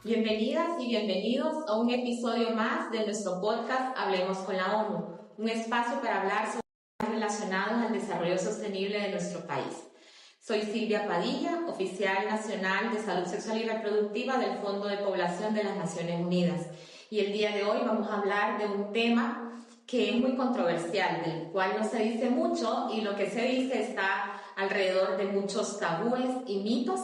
Bienvenidas y bienvenidos a un episodio más de nuestro podcast Hablemos con la ONU, un espacio para hablar sobre temas relacionados al desarrollo sostenible de nuestro país. Soy Silvia Padilla, oficial nacional de Salud Sexual y Reproductiva del Fondo de Población de las Naciones Unidas. Y el día de hoy vamos a hablar de un tema que es muy controversial, del cual no se dice mucho y lo que se dice está alrededor de muchos tabúes y mitos,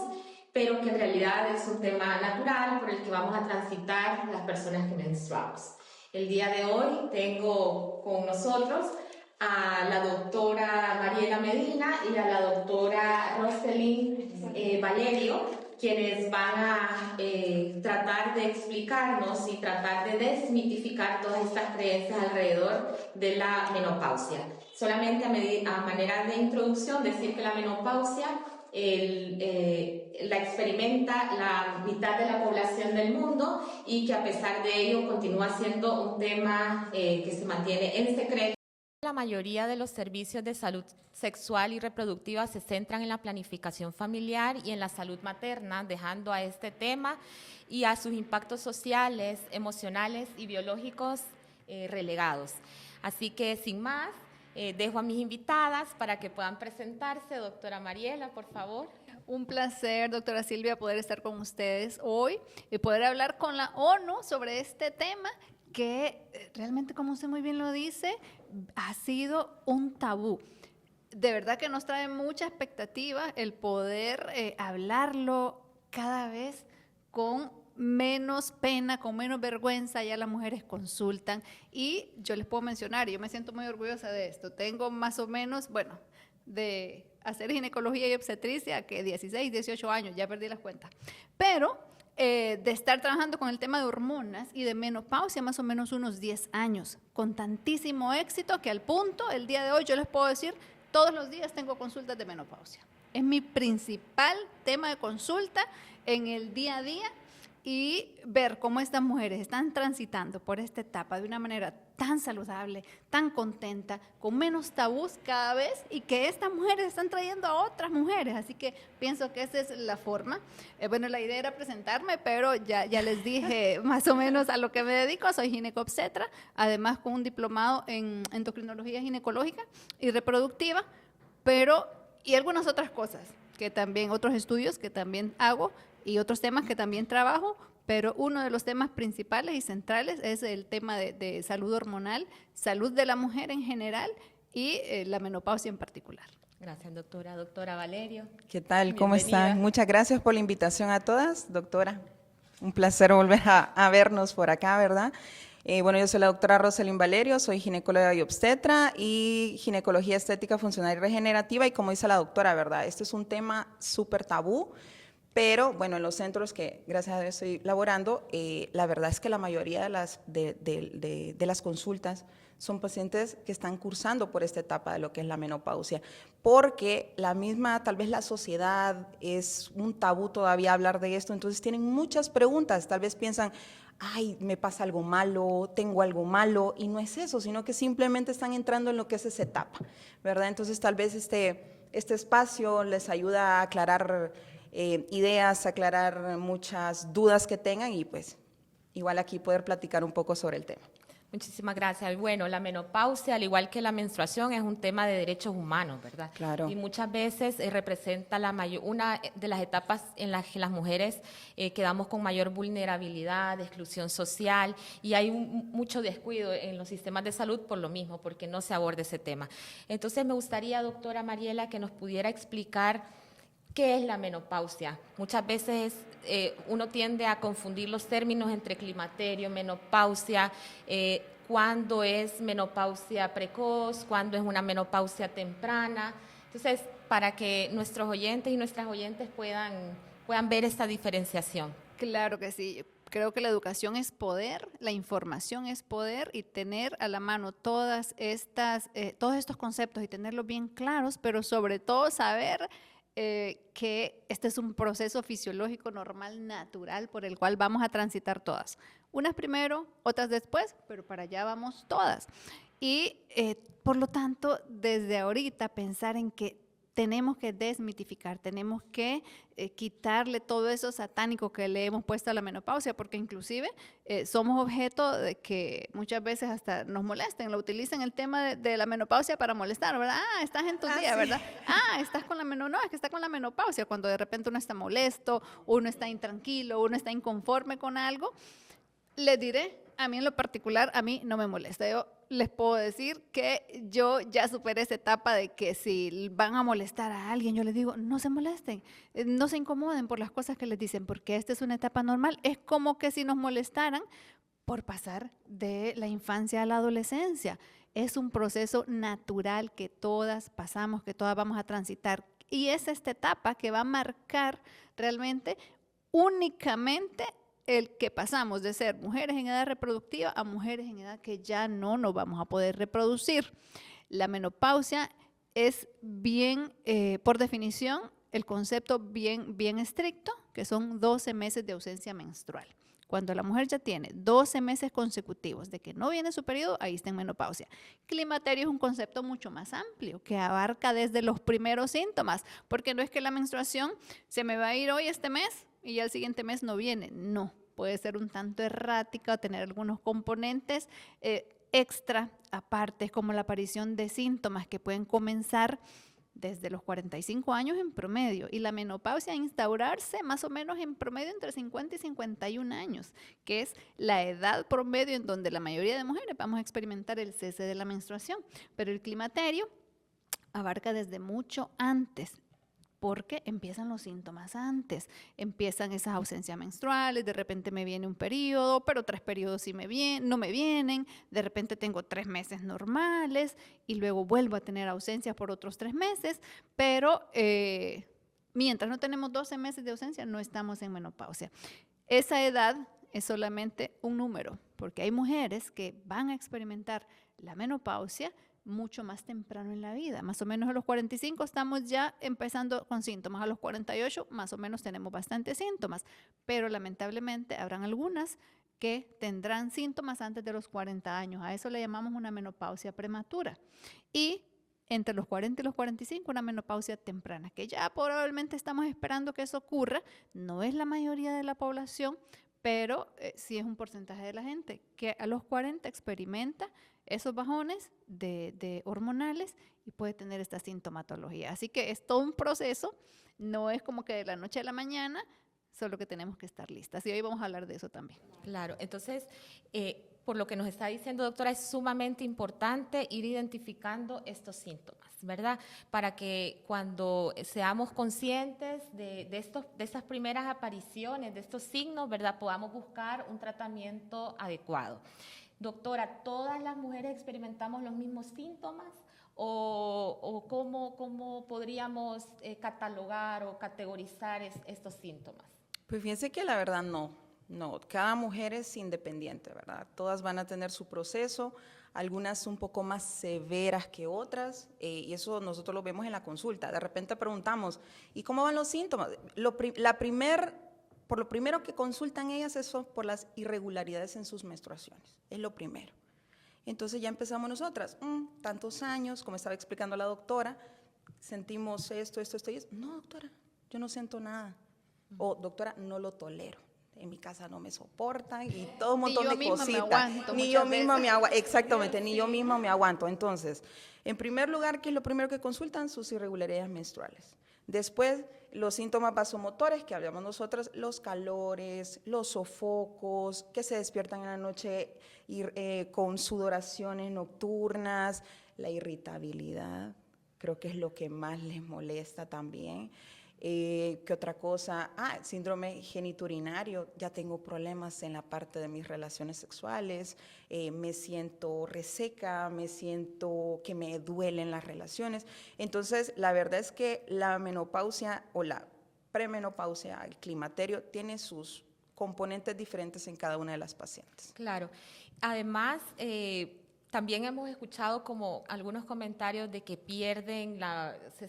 pero que en realidad es un tema natural por el que vamos a transitar las personas que menstruamos. El día de hoy tengo con nosotros a la doctora Mariela Medina y a la doctora Roselyn Valerio, quienes van a tratar de explicarnos y tratar de desmitificar todas estas creencias alrededor de la menopausia. Solamente a manera de introducción, decir que la menopausia la experimenta la mitad de la población del mundo y que a pesar de ello continúa siendo un tema que se mantiene en secreto. La mayoría de los servicios de salud sexual y reproductiva se centran en la planificación familiar y en la salud materna, dejando a este tema y a sus impactos sociales, emocionales y biológicos relegados. Así que sin más, dejo a mis invitadas para que puedan presentarse. Doctora Mariela, por favor. Un placer, doctora Silvia, poder estar con ustedes hoy y poder hablar con la ONU sobre este tema que realmente, como usted muy bien lo dice, ha sido un tabú. De verdad que nos trae mucha expectativa el poder hablarlo cada vez con menos pena, con menos vergüenza. Ya las mujeres consultan y yo les puedo mencionar, yo me siento muy orgullosa de esto. Tengo más o menos, bueno, de hacer ginecología y obstetricia que 16, 18 años, ya perdí las cuentas. Pero de estar trabajando con el tema de hormonas y de menopausia más o menos unos 10 años, con tantísimo éxito que al punto, el día de hoy yo les puedo decir, todos los días tengo consultas de menopausia. Es mi principal tema de consulta en el día a día y ver cómo estas mujeres están transitando por esta etapa de una manera tan saludable, tan contenta, con menos tabús cada vez y que estas mujeres están trayendo a otras mujeres. Así que pienso que esa es la forma. Bueno, la idea era presentarme, pero ya les dije más o menos a lo que me dedico. Soy ginecobstetra, además con un diplomado en endocrinología ginecológica y reproductiva, y algunas otras cosas, que también otros estudios que también hago, y otros temas que también trabajo, pero uno de los temas principales y centrales es el tema de salud hormonal, salud de la mujer en general y la menopausia en particular. Gracias, doctora. Doctora Valerio. ¿Qué tal? ¿Cómo Bienvenida. están? Muchas gracias por la invitación a todas, doctora. Un placer volver a vernos por acá, ¿verdad? Bueno, yo soy la doctora Roselyn Valerio, soy ginecóloga y obstetra y ginecología estética funcional y regenerativa, y como dice la doctora, ¿verdad? Este es un tema súper tabú. Pero, bueno, en los centros que, gracias a Dios, estoy laborando, la verdad es que la mayoría de las consultas son pacientes que están cursando por esta etapa de lo que es la menopausia, porque la misma, tal vez la sociedad, es un tabú todavía hablar de esto, entonces tienen muchas preguntas, tal vez piensan, ay, me pasa algo malo, tengo algo malo, y no es eso, sino que simplemente están entrando en lo que es esa etapa, ¿verdad? Entonces, tal vez este espacio les ayuda a aclarar ideas, aclarar muchas dudas que tengan y pues igual aquí poder platicar un poco sobre el tema. Muchísimas gracias. Bueno, la menopausia, al igual que la menstruación, es un tema de derechos humanos, ¿verdad? Claro. Y muchas veces representa una de las etapas en las que las mujeres quedamos con mayor vulnerabilidad, exclusión social, y hay mucho descuido en los sistemas de salud por lo mismo, porque no se aborda ese tema. Entonces, me gustaría, doctora Mariela, que nos pudiera explicar ¿qué es la menopausia? Muchas veces uno tiende a confundir los términos entre climaterio, menopausia, cuándo es menopausia precoz, cuándo es una menopausia temprana. Entonces, para que nuestros oyentes y nuestras oyentes puedan ver esta diferenciación. Claro que sí. Creo que la educación es poder, la información es poder, y tener a la mano todos estos conceptos y tenerlos bien claros, pero sobre todo saber que este es un proceso fisiológico normal, natural, por el cual vamos a transitar todas. Unas primero, otras después, pero para allá vamos todas. Y por lo tanto, desde ahorita pensar en que tenemos que desmitificar, tenemos que quitarle todo eso satánico que le hemos puesto a la menopausia, porque inclusive somos objeto de que muchas veces hasta nos molesten, lo utilizan el tema de la menopausia para molestar, ¿verdad? Estás en tu día, sí. ¿verdad? Estás con la menopausia, no, es que está con la menopausia, cuando de repente uno está molesto, uno está intranquilo, uno está inconforme con algo. Les diré, a mí en lo particular, a mí no me molesta. Yo les puedo decir que yo ya superé esa etapa de que si van a molestar a alguien, yo les digo, no se molesten, no se incomoden por las cosas que les dicen, porque esta es una etapa normal. Es como que si nos molestaran por pasar de la infancia a la adolescencia. Es un proceso natural que todas pasamos, que todas vamos a transitar. Y es esta etapa que va a marcar realmente únicamente el que pasamos de ser mujeres en edad reproductiva a mujeres en edad que ya no nos vamos a poder reproducir. La menopausia es bien, por definición, el concepto bien estricto, que son 12 meses de ausencia menstrual. Cuando la mujer ya tiene 12 meses consecutivos de que no viene su periodo, ahí está en menopausia. Climaterio es un concepto mucho más amplio, que abarca desde los primeros síntomas, porque no es que la menstruación se me va a ir hoy este mes y ya el siguiente mes no viene. No, puede ser un tanto errática o tener algunos componentes extra aparte, como la aparición de síntomas que pueden comenzar desde los 45 años en promedio, y la menopausia instaurarse más o menos en promedio entre 50 y 51 años, que es la edad promedio en donde la mayoría de mujeres vamos a experimentar el cese de la menstruación. Pero el climaterio abarca desde mucho antes, porque empiezan los síntomas antes, empiezan esas ausencias menstruales, de repente me viene un periodo, pero 3 periodos sí no me vienen, de repente tengo 3 meses normales y luego vuelvo a tener ausencias por otros 3 meses, pero mientras no tenemos 12 meses de ausencia no estamos en menopausia. Esa edad es solamente un número, porque hay mujeres que van a experimentar la menopausia mucho más temprano en la vida. Más o menos a los 45 estamos ya empezando con síntomas. A los 48 más o menos tenemos bastantes síntomas, pero lamentablemente habrán algunas que tendrán síntomas antes de los 40 años. A eso le llamamos una menopausia prematura. Y entre los 40 y los 45 una menopausia temprana, que ya probablemente estamos esperando que eso ocurra. No es la mayoría de la población, pero sí es un porcentaje de la gente que a los 40 experimenta esos bajones de hormonales y puede tener esta sintomatología. Así que es todo un proceso, no es como que de la noche a la mañana, solo que tenemos que estar listas. Y hoy vamos a hablar de eso también. Claro, entonces, por lo que nos está diciendo, doctora, es sumamente importante ir identificando estos síntomas, ¿verdad? Para que cuando seamos conscientes de estas primeras apariciones, de estos signos, ¿verdad?, podamos buscar un tratamiento adecuado. Doctora, ¿todas las mujeres experimentamos los mismos síntomas o cómo podríamos catalogar o categorizar estos síntomas? Pues fíjense que la verdad no, cada mujer es independiente, ¿verdad? Todas van a tener su proceso, algunas un poco más severas que otras, y eso nosotros lo vemos en la consulta. De repente preguntamos, ¿y cómo van los síntomas? Por lo primero que consultan ellas es por las irregularidades en sus menstruaciones, es lo primero. Entonces ya empezamos nosotras, tantos años, como estaba explicando la doctora, sentimos esto y esto. No, doctora, yo no siento nada. O, doctora, no lo tolero. En mi casa no me soportan y todo un montón de cositas. Ni yo misma me aguanto. Exactamente, ni yo misma me aguanto. Entonces, en primer lugar, ¿qué es lo primero que consultan? Sus irregularidades menstruales. Después, los síntomas vasomotores que hablamos nosotros, los calores, los sofocos, que se despiertan en la noche con sudoraciones nocturnas, la irritabilidad, creo que es lo que más les molesta también. ¿Qué otra cosa? Síndrome genitourinario, ya tengo problemas en la parte de mis relaciones sexuales, me siento reseca, me siento que me duelen las relaciones. Entonces, la verdad es que la menopausia o la premenopausia, el climaterio, tiene sus componentes diferentes en cada una de las pacientes. Claro. Además, también hemos escuchado como algunos comentarios de que pierden,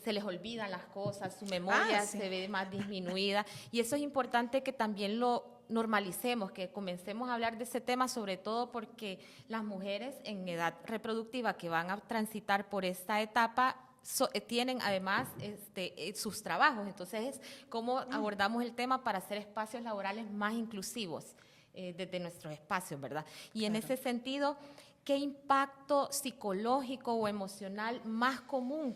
se les olvidan las cosas, su memoria se ve más disminuida, y eso es importante que también lo normalicemos, que comencemos a hablar de ese tema, sobre todo porque las mujeres en edad reproductiva que van a transitar por esta etapa tienen además sus trabajos. Entonces, ¿cómo abordamos el tema para hacer espacios laborales más inclusivos desde nuestros espacios, verdad? Y en ese sentido, ¿qué impacto psicológico o emocional más común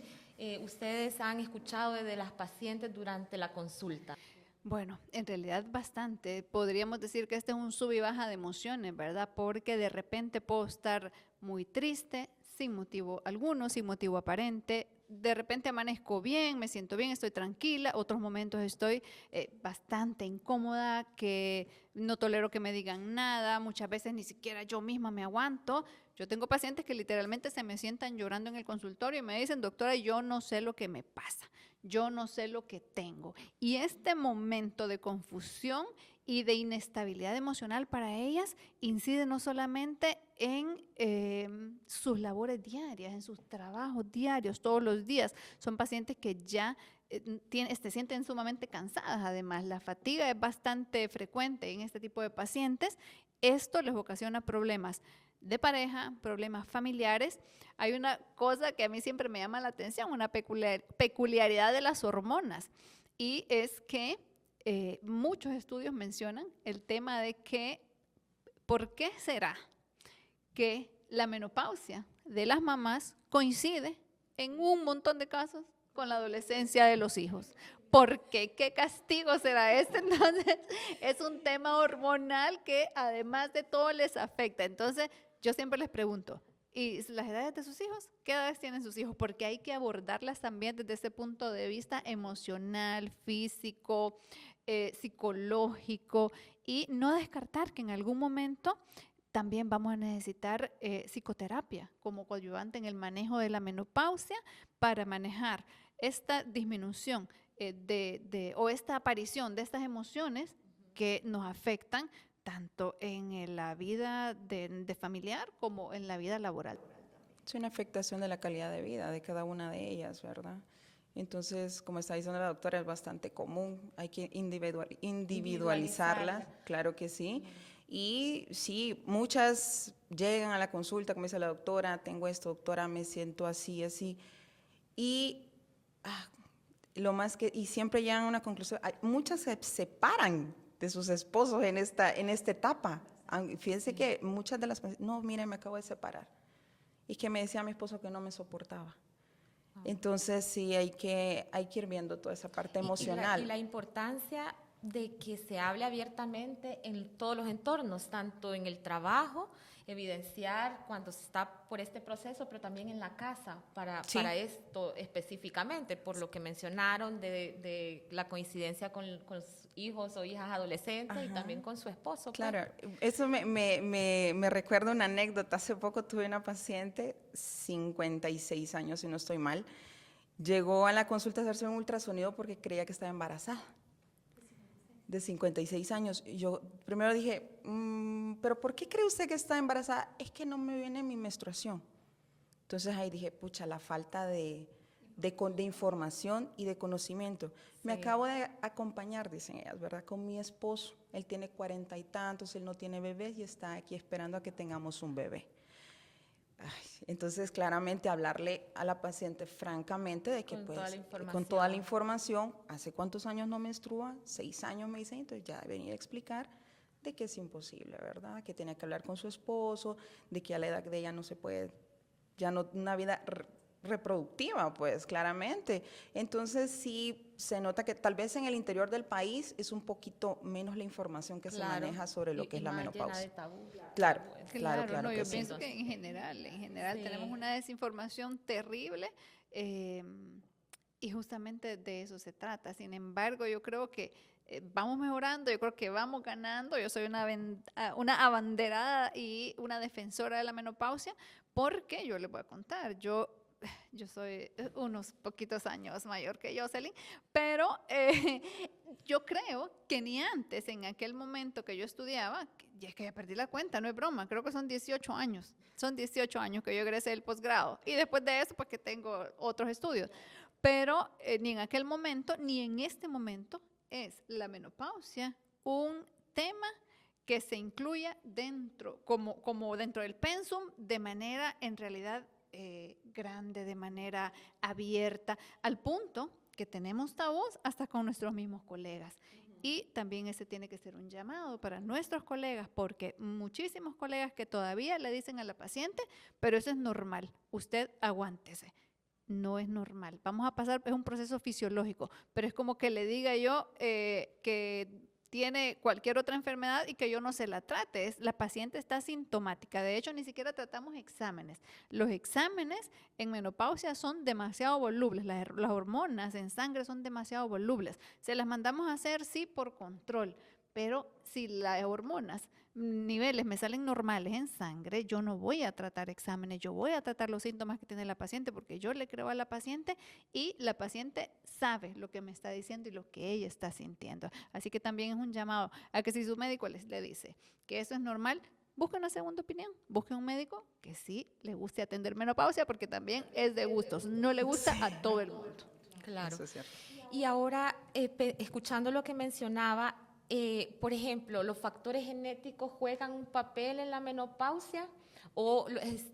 ustedes han escuchado desde las pacientes durante la consulta? Bueno, en realidad bastante. Podríamos decir que este es un sub y baja de emociones, ¿verdad? Porque de repente puedo estar muy triste, sin motivo alguno, sin motivo aparente. De repente amanezco bien, me siento bien, estoy tranquila. Otros momentos estoy bastante incómoda, que no tolero que me digan nada. Muchas veces ni siquiera yo misma me aguanto. Yo tengo pacientes que literalmente se me sientan llorando en el consultorio y me dicen, doctora, yo no sé lo que me pasa, yo no sé lo que tengo. Y este momento de confusión y de inestabilidad emocional para ellas incide no solamente en sus labores diarias, en sus trabajos diarios, todos los días. Son pacientes que ya se sienten sumamente cansadas. Además, la fatiga es bastante frecuente en este tipo de pacientes. Esto les ocasiona problemas de pareja, problemas familiares. Hay una cosa que a mí siempre me llama la atención, una peculiaridad de las hormonas, y es que muchos estudios mencionan el tema de que, ¿por qué será que la menopausia de las mamás coincide en un montón de casos con la adolescencia de los hijos? ¿Por qué? ¿Qué castigo será este? Entonces, es un tema hormonal que además de todo les afecta. Entonces, yo siempre les pregunto, ¿y las edades de sus hijos? ¿Qué edades tienen sus hijos? Porque hay que abordarlas también desde ese punto de vista emocional, físico, psicológico, y no descartar que en algún momento también vamos a necesitar psicoterapia como coadyuvante en el manejo de la menopausia para manejar esta disminución o esta aparición de estas emociones que nos afectan tanto en la vida de familiar como en la vida laboral. Es una afectación de la calidad de vida de cada una de ellas, ¿verdad? Entonces, como está diciendo la doctora, es bastante común, hay que individualizarla, claro que sí. Y sí, muchas llegan a la consulta, como dice la doctora, tengo esto, doctora, me siento así, así. Y y siempre llegan a una conclusión, muchas se separan de sus esposos en esta etapa. Fíjense que muchas de las personas, no, mire, me acabo de separar. Y que me decía mi esposo que no me soportaba. Entonces sí, hay que ir viendo toda esa parte emocional. Y la importancia de que se hable abiertamente en todos los entornos, tanto en el trabajo, evidenciar cuando se está por este proceso, pero también en la casa, para esto específicamente, por lo que mencionaron de la coincidencia con los hijos o hijas adolescentes. Ajá. Y también con su esposo. Claro, eso me recuerda una anécdota. Hace poco tuve una paciente, 56 años, si no estoy mal, llegó a la consulta a hacerse un ultrasonido porque creía que estaba embarazada. De 56 años. Y yo primero dije, ¿pero por qué cree usted que está embarazada? Es que no me viene mi menstruación. Entonces ahí dije, pucha, la falta de información y de conocimiento. Sí. Me acabo de acompañar, dicen ellas, ¿verdad? Con mi esposo. Él tiene 40 y tantos, él no tiene bebés y está aquí esperando a que tengamos un bebé. Entonces, claramente hablarle a la paciente francamente de que con toda la información, ¿hace cuántos años no menstrua? 6 años, me dicen. Entonces ya venía a explicar de que es imposible, ¿verdad? Que tiene que hablar con su esposo, de que a la edad de ella no se puede, ya no, una vida reproductiva, pues, claramente. Entonces sí se nota que tal vez en el interior del país es un poquito menos la información que se maneja sobre lo que es la menopausia. De tabú. Claro. No, yo sí. pienso que en general sí. Tenemos una desinformación terrible y justamente de eso se trata. Sin embargo, yo creo que vamos mejorando, yo creo que vamos ganando. Yo soy una abanderada y una defensora de la menopausia porque yo les voy a contar, yo soy unos poquitos años mayor que Jocelyn, pero yo creo que ni antes, en aquel momento que yo estudiaba, y es que ya perdí la cuenta, no es broma, creo que son 18 años que yo egresé del posgrado, y después de eso, pues que tengo otros estudios, pero ni en aquel momento, ni en este momento, es la menopausia un tema que se incluya dentro, como dentro del pensum, de manera en realidad grande, de manera abierta, al punto que tenemos tabús hasta con nuestros mismos colegas. Y también ese tiene que ser un llamado para nuestros colegas, porque muchísimos colegas que todavía le dicen a la paciente, pero eso es normal, usted aguántese. No es normal. Vamos a pasar, es un proceso fisiológico, pero es como que le diga yo que tiene cualquier otra enfermedad y que yo no se la trate. La paciente está sintomática. De hecho, ni siquiera tratamos exámenes. Los exámenes en menopausia son demasiado volubles. Las hormonas en sangre son demasiado volubles. Se las mandamos a hacer, sí, por control. Pero si las hormonas, niveles me salen normales en sangre, yo no voy a tratar exámenes, yo voy a tratar los síntomas que tiene la paciente porque yo le creo a la paciente y la paciente sabe lo que me está diciendo y lo que ella está sintiendo. Así que también es un llamado a que si su médico le dice que eso es normal, busque una segunda opinión, busque un médico que sí le guste atender menopausia porque también es de gustos, no le gusta a todo el mundo. Claro. Eso es cierto. Y ahora, escuchando lo que mencionaba, por ejemplo, ¿los factores genéticos juegan un papel en la menopausia? ¿O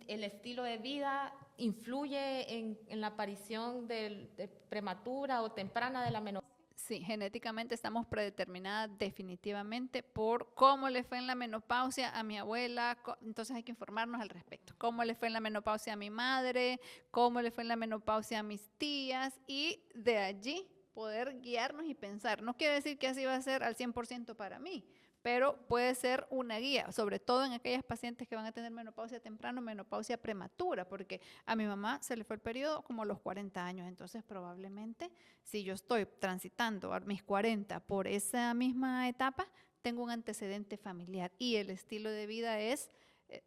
el estilo de vida influye en la aparición de prematura o temprana de la menopausia? Sí, genéticamente estamos predeterminadas definitivamente por cómo le fue en la menopausia a mi abuela, entonces hay que informarnos al respecto. Cómo le fue en la menopausia a mi madre, cómo le fue en la menopausia a mis tías y de allí poder guiarnos y pensar. No quiere decir que así va a ser al 100% para mí, pero puede ser una guía, sobre todo en aquellas pacientes que van a tener menopausia temprana o menopausia prematura, porque a mi mamá se le fue el periodo como a los 40 años, entonces probablemente si yo estoy transitando a mis 40 por esa misma etapa, tengo un antecedente familiar y el estilo de vida es,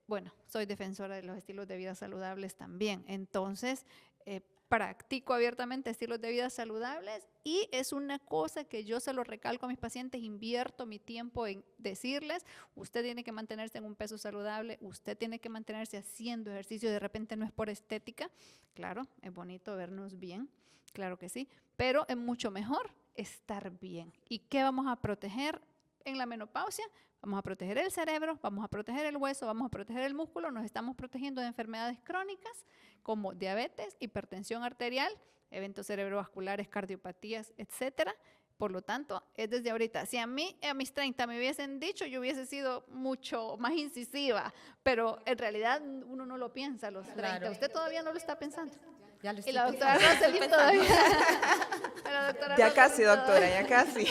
bueno, soy defensora de los estilos de vida saludables también, entonces practico abiertamente estilos de vida saludables y es una cosa que yo se lo recalco a mis pacientes, invierto mi tiempo en decirles, usted tiene que mantenerse en un peso saludable, usted tiene que mantenerse haciendo ejercicio, de repente no es por estética, claro, es bonito vernos bien, claro que sí, pero es mucho mejor estar bien. ¿Y qué vamos a proteger en la menopausia? Vamos a proteger el cerebro, vamos a proteger el hueso, vamos a proteger el músculo, nos estamos protegiendo de enfermedades crónicas como diabetes, hipertensión arterial, eventos cerebrovasculares, cardiopatías, etcétera. Por lo tanto, es desde ahorita. Si a mí a mis 30 me hubiesen dicho, yo hubiese sido mucho más incisiva, pero en realidad uno no lo piensa a los 30. Claro. Usted todavía no lo está pensando. Ya lo estoy y la doctora Roselyn todavía. Ya casi, doctora, ya casi.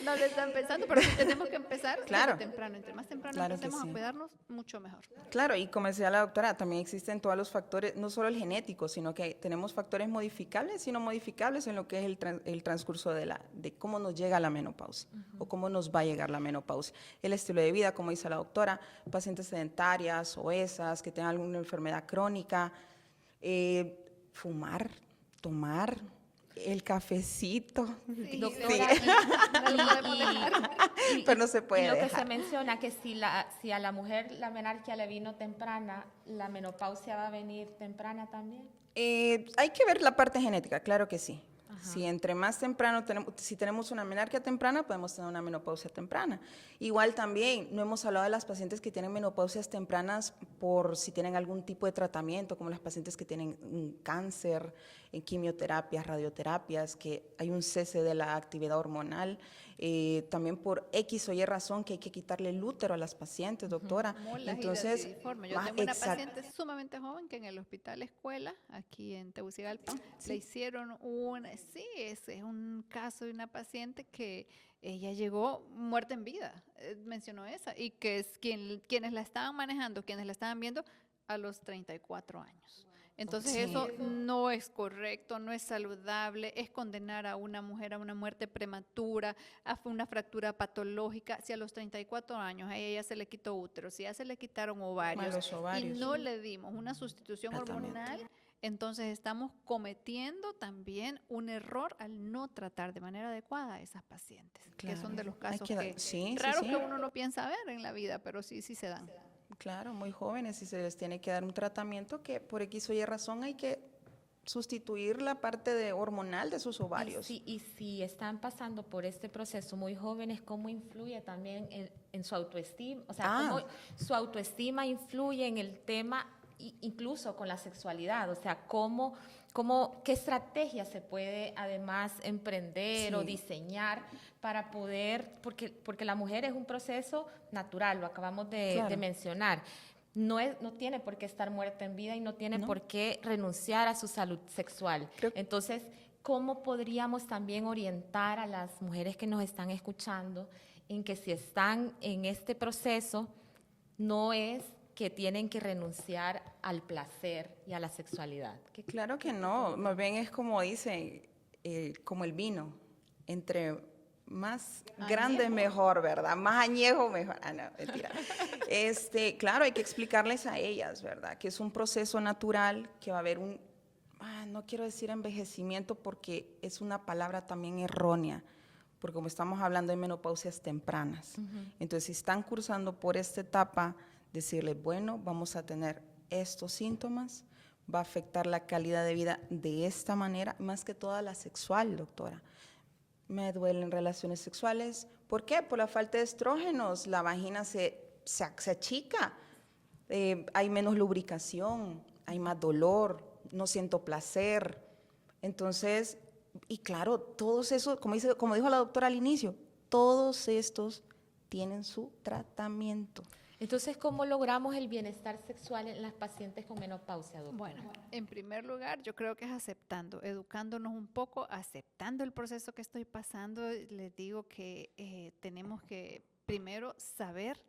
No lo están pensando, pero sí tenemos que empezar claro. temprano. Entre más temprano claro empecemos sí. a cuidarnos, mucho mejor. Claro, y como decía la doctora, también existen todos los factores, no solo el genético, sino que tenemos factores modificables y no modificables en lo que es el transcurso de cómo nos llega la menopausia o cómo nos va a llegar la menopausia. El estilo de vida, como dice la doctora, pacientes sedentarias, obesas, que tengan alguna enfermedad crónica, fumar, tomar, el cafecito. Sí, doctora, sí. Pero no se puede y lo dejar. Que se menciona que si a la mujer la menarquia le vino temprana, la menopausia va a venir temprana también. Hay que ver la parte genética, claro que sí. Si entre más temprano si tenemos una menarquia temprana, podemos tener una menopausia temprana. Igual también, no hemos hablado de las pacientes que tienen menopausias tempranas por si tienen algún tipo de tratamiento, como las pacientes que tienen un cáncer, en quimioterapias, radioterapias, que hay un cese de la actividad hormonal, también por X o Y razón que hay que quitarle el útero a las pacientes, doctora. Entonces, yo tengo una paciente sumamente joven que en el hospital escuela, aquí en Tegucigalpa, le hicieron sí, ese es un caso de una paciente que ella llegó muerta en vida, mencionó esa, y que es quienes la estaban manejando, quienes la estaban viendo a los 34 años. Entonces eso no es correcto, no es saludable, es condenar a una mujer a una muerte prematura, a una fractura patológica. Si a los 34 años a ella se le quitó útero, si ya se le quitaron ovarios, y no le dimos una sustitución hormonal, entonces estamos cometiendo también un error al no tratar de manera adecuada a esas pacientes, que son de los casos raros que uno no piensa ver en la vida, pero sí se dan. Claro, muy jóvenes y se les tiene que dar un tratamiento que por X o Y razón hay que sustituir la parte hormonal de sus ovarios. Y si están pasando por este proceso muy jóvenes, ¿cómo influye también en su autoestima? O sea, ¿cómo su autoestima influye en el tema incluso con la sexualidad, o sea, qué estrategia se puede además emprender o diseñar para poder, porque la mujer es un proceso natural, lo acabamos de mencionar. No tiene por qué estar muerta en vida y no tiene por qué renunciar a su salud sexual. Entonces, ¿cómo podríamos también orientar a las mujeres que nos están escuchando en que si están en este proceso, no es que tienen que renunciar al placer y a la sexualidad? Claro que no, más bien es como dicen, como el vino, entre más grande mejor, ¿verdad? Más añejo mejor. Ah, no, mentira. Claro, hay que explicarles a ellas, ¿verdad? Que es un proceso natural, que va a haber no quiero decir envejecimiento porque es una palabra también errónea, porque como estamos hablando de menopausias tempranas. Entonces, si están cursando por esta etapa, decirles, bueno, vamos a tener estos síntomas, va a afectar la calidad de vida de esta manera, más que toda la sexual, doctora. Me duelen relaciones sexuales. ¿Por qué? Por la falta de estrógenos. La vagina se achica, hay menos lubricación, hay más dolor, no siento placer. Entonces, y claro, todos esos, como dijo la doctora al inicio, todos estos tienen su tratamiento. Entonces, ¿cómo logramos el bienestar sexual en las pacientes con menopausia, doctora? Bueno, en primer lugar, yo creo que es aceptando, educándonos un poco, aceptando el proceso que estoy pasando. Les digo que tenemos que primero saber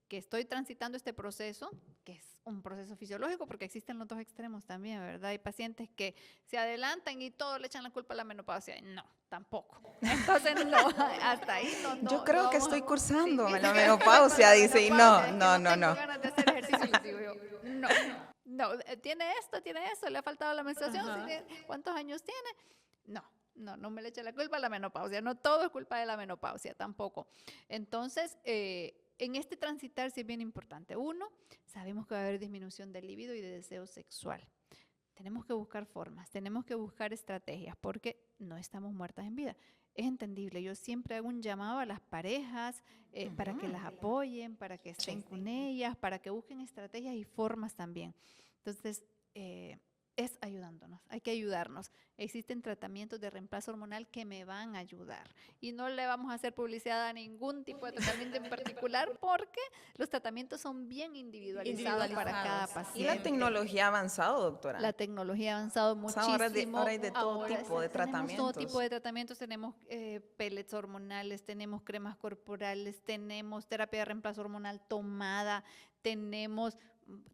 que estoy transitando este proceso, que es un proceso fisiológico, porque existen los dos extremos también, ¿verdad? Hay pacientes que se adelantan y todo le echan la culpa a la menopausia. No, tampoco. Entonces, no, hasta ahí no. Yo creo que estoy cursando la que menopausia, dice, y no. Tengo ganas de hacer ejercicio, les digo yo, no, tiene esto, le ha faltado la menstruación, ¿cuántos años tiene? No me le eche la culpa a la menopausia, no todo es culpa de la menopausia, tampoco. Entonces, en este transitar sí es bien importante. Uno, sabemos que va a haber disminución del libido y de deseo sexual. Tenemos que buscar formas, tenemos que buscar estrategias, porque no estamos muertas en vida. Es entendible, yo siempre hago un llamado a las parejas para que las apoyen, para que estén con ellas, para que busquen estrategias y formas también. Entonces, es ayudándonos, hay que ayudarnos. Existen tratamientos de reemplazo hormonal que me van a ayudar y no le vamos a hacer publicidad a ningún tipo de tratamiento en particular porque los tratamientos son bien individualizados para cada paciente. Y la tecnología ha avanzado, doctora. La tecnología ha avanzado muchísimo. Ahora hay de todo tipo de tratamientos. Tenemos todo tipo de tratamientos, tenemos pellets hormonales, tenemos cremas corporales, tenemos terapia de reemplazo hormonal tomada, tenemos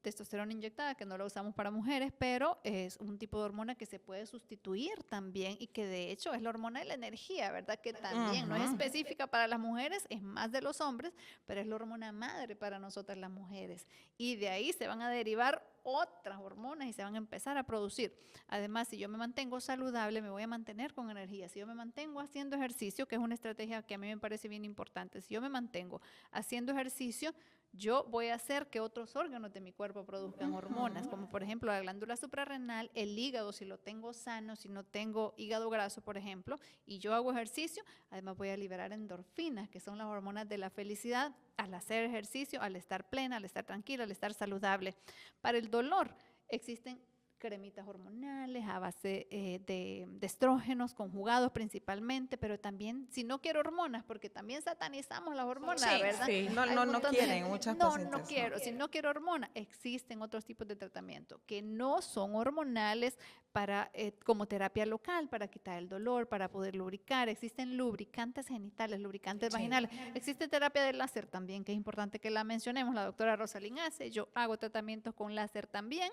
testosterona inyectada, que no la usamos para mujeres, pero es un tipo de hormona que se puede sustituir también y que de hecho es la hormona de la energía, ¿verdad? Que también no es específica para las mujeres, es más de los hombres, pero es la hormona madre para nosotras las mujeres. Y de ahí se van a derivar otras hormonas y se van a empezar a producir. Además, si yo me mantengo saludable, me voy a mantener con energía. Si yo me mantengo haciendo ejercicio, que es una estrategia que a mí me parece bien importante, si yo me mantengo haciendo ejercicio, yo voy a hacer que otros órganos de mi cuerpo produzcan hormonas, como por ejemplo la glándula suprarrenal, el hígado, si lo tengo sano, si no tengo hígado graso, por ejemplo, y yo hago ejercicio, además voy a liberar endorfinas, que son las hormonas de la felicidad, al hacer ejercicio, al estar plena, al estar tranquila, al estar saludable. Para el dolor existen cremitas hormonales a base de estrógenos conjugados principalmente, pero también, si no quiero hormonas, porque también satanizamos las hormonas, ¿verdad? Sí, no quieren muchas pacientes. No quiero, si no quiero hormonas, existen otros tipos de tratamiento que no son hormonales para, como terapia local, para quitar el dolor, para poder lubricar. Existen lubricantes genitales, lubricantes vaginales. Existe terapia de láser también, que es importante que la mencionemos. La doctora Rosalind hace, yo hago tratamientos con láser también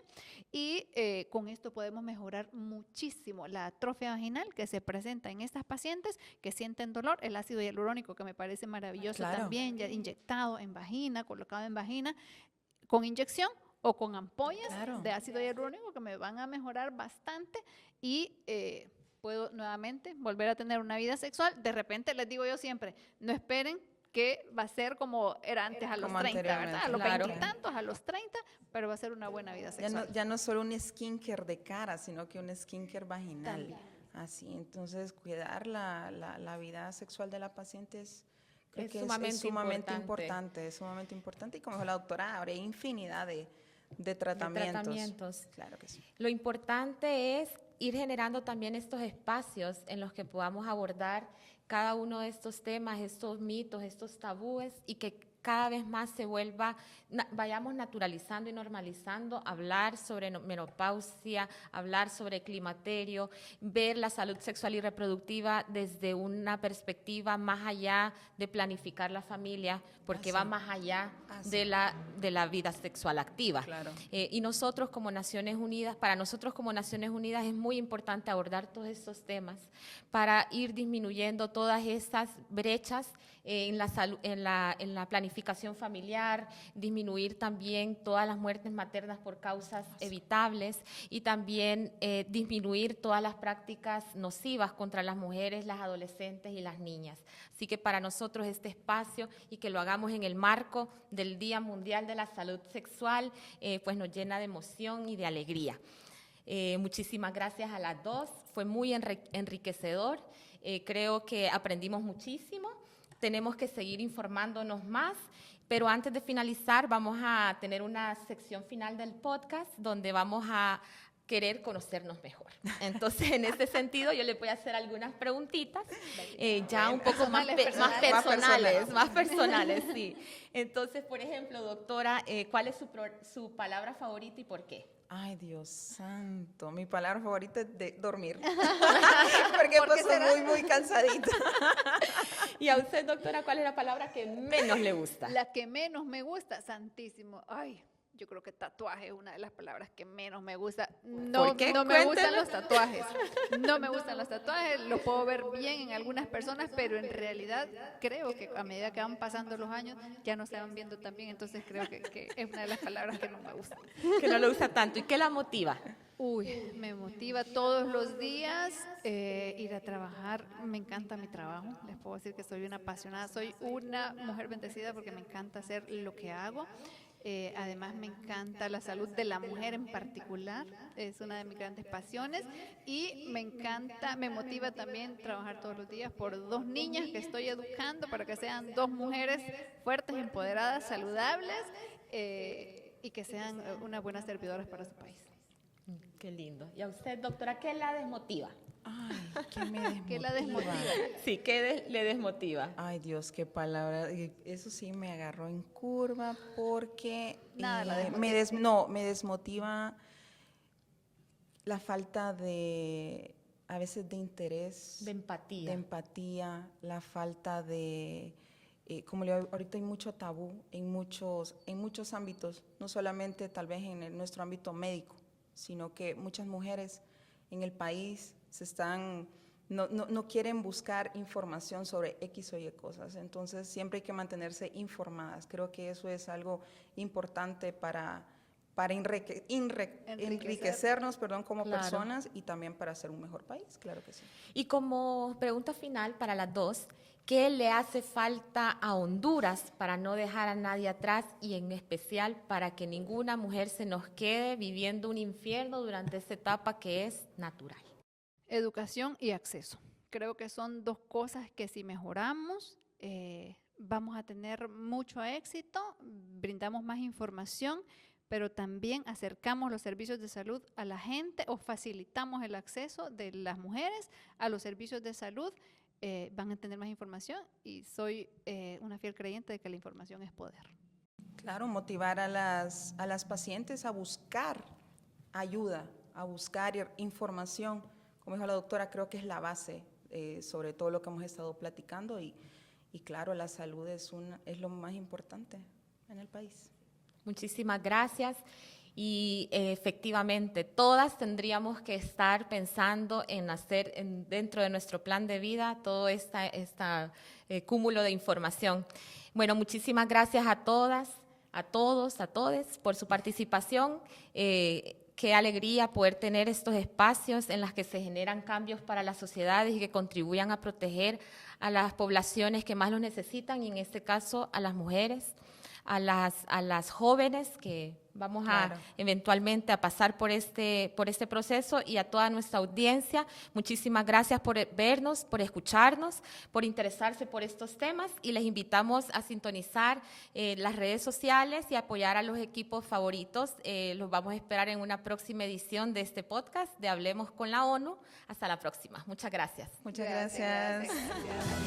y con esto podemos mejorar muchísimo la atrofia vaginal que se presenta en estas pacientes que sienten dolor, el ácido hialurónico que me parece maravilloso también, ya inyectado en vagina, colocado en vagina, con inyección o con ampollas de ácido hialurónico que me van a mejorar bastante y puedo nuevamente volver a tener una vida sexual. De repente les digo yo siempre, no esperen que va a ser como era antes a los 30, ¿verdad? A los 20 y tantos, a los 30, pero va a ser una buena vida sexual. Ya no solo un skincare de cara, sino que un skincare vaginal. También. Así, entonces cuidar la vida sexual de la paciente es sumamente importante. Y como dijo la doctora, ahora hay infinidad de tratamientos. De tratamientos. Claro que sí. Lo importante es ir generando también estos espacios en los que podamos abordar cada uno de estos temas, estos mitos, estos tabúes, y que cada vez más se vayamos naturalizando y normalizando hablar sobre menopausia, hablar sobre climaterio, ver la salud sexual y reproductiva desde una perspectiva más allá de planificar la familia, porque va más allá de la vida sexual activa. Claro. Y nosotros como Naciones Unidas, para nosotros como Naciones Unidas es muy importante abordar todos estos temas para ir disminuyendo todas esas brechas en la planificación familiar, disminuir también todas las muertes maternas por causas evitables y también disminuir todas las prácticas nocivas contra las mujeres, las adolescentes y las niñas. Así que para nosotros este espacio, y que lo hagamos en el marco del Día Mundial de la Salud Sexual, pues nos llena de emoción y de alegría. Muchísimas gracias a las dos, fue muy enriquecedor, creo que aprendimos muchísimo. Tenemos que seguir informándonos más, pero antes de finalizar vamos a tener una sección final del podcast donde vamos a querer conocernos mejor. Entonces, en ese sentido, yo le voy a hacer algunas preguntitas, ya un poco más personales, sí. Entonces, por ejemplo, doctora, ¿cuál es su palabra favorita y por qué? Ay, Dios santo, mi palabra favorita es de dormir, porque pues muy cansadita. Y a usted, doctora, ¿cuál es la palabra que menos le gusta? La que menos me gusta, santísimo. Ay, yo creo que tatuaje es una de las palabras que menos me gusta. No me gustan los tatuajes. No me gustan los tatuajes. Lo puedo ver bien en algunas personas, pero en realidad creo que a medida que van pasando los años ya no se van viendo tan bien. Entonces creo que es una de las palabras que no me gusta. Que no lo usa tanto. ¿Y qué la motiva? Uy, me motiva todos los días ir a trabajar. Me encanta mi trabajo. Les puedo decir que soy una apasionada. Soy una mujer bendecida porque me encanta hacer lo que hago. Además me encanta la salud de la mujer en particular, es una de mis grandes pasiones, y me motiva también trabajar todos los días por 2 niñas que estoy educando para que sean 2 mujeres fuertes, empoderadas, saludables, y que sean unas buenas servidoras para su país. Qué lindo. ¿Y a usted, doctora, qué la desmotiva? Ay, ¿qué me desmotiva? ¿Qué la desmotiva? Sí, ¿qué le desmotiva? Ay, Dios, qué palabra. Eso sí me agarró en curva porque me desmotiva la falta de, a veces, de interés. De empatía. De empatía, la falta de, como le digo, ahorita hay mucho tabú en muchos ámbitos, no solamente tal vez en nuestro ámbito médico, sino que muchas mujeres en el país no quieren buscar información sobre X o Y cosas. Entonces, siempre hay que mantenerse informadas. Creo que eso es algo importante para enriquecernos, como personas, y también para ser un mejor país, claro que sí. Y como pregunta final para las dos, ¿qué le hace falta a Honduras para no dejar a nadie atrás, y en especial para que ninguna mujer se nos quede viviendo un infierno durante esta etapa que es natural? Educación y acceso. Creo que son 2 cosas que si mejoramos vamos a tener mucho éxito, brindamos más información, pero también acercamos los servicios de salud a la gente o facilitamos el acceso de las mujeres a los servicios de salud. Van a tener más información, y soy una fiel creyente de que la información es poder. Claro, motivar a las pacientes a buscar ayuda, a buscar información. Como dijo la doctora, creo que es la base, sobre todo lo que hemos estado platicando, y claro, la salud es lo más importante en el país. Muchísimas gracias. Y efectivamente, todas tendríamos que estar pensando en hacer dentro de nuestro plan de vida todo este cúmulo de información. Bueno, muchísimas gracias a todas, a todos, a todes por su participación. Qué alegría poder tener estos espacios en los que se generan cambios para las sociedades y que contribuyan a proteger a las poblaciones que más lo necesitan, y en este caso a las mujeres. a las jóvenes que vamos Claro. eventualmente a pasar por este proceso, y a toda nuestra audiencia. Muchísimas gracias por vernos, por escucharnos, por interesarse por estos temas, y les invitamos a sintonizar las redes sociales y apoyar a los equipos favoritos. Los vamos a esperar en una próxima edición de este podcast de Hablemos con la ONU. Hasta la próxima. Muchas gracias. Muchas gracias. Gracias.